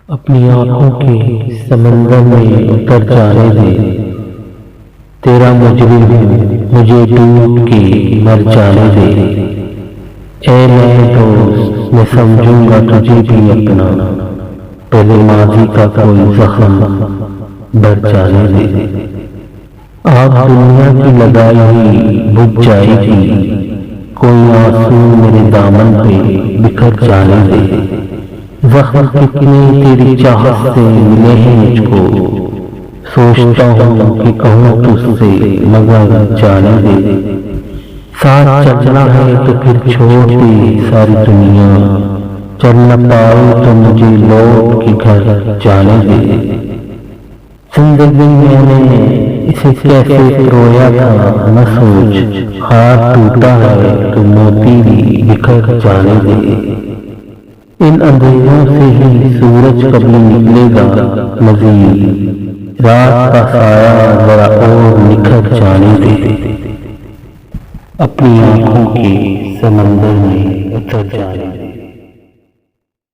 अपनी आंखों के समंदर में उतर जाने दे। तेरा मुजरिम हूँ, मुझे डूब के मर जाने दे। ऐ मेरे दोस्त, मैं समझूंगा तुझे भी अपना, पहले माजी का कोई जख्म भर जाने दे। आग दुनिया की लगाई हुई बुझ जाएगी, कोई आंसू मेरे दामन पे बिखर जाने दे। जख्म कितने तेरी चाहत से मिले हैं मुझको, सोचता हूँ कि कहूँ तुझसे मगर जाने दे। साथ चलना है तो फिर छोड़ दे सारी दुनिया, चल न पाऊँ तो मुझे लौट के घर जाने दे। जिंदगी मैंने इसे कैसे रोया था न सोच, हाथ टूटा है तो मोती भी बिखर जाने दे। इन अंधेरों से ही सूरज कभी निकलेगा मजीद, रात का साया जरा और निखर जाने दे। अपनी आंखों के समंदर में उतर जाने दे।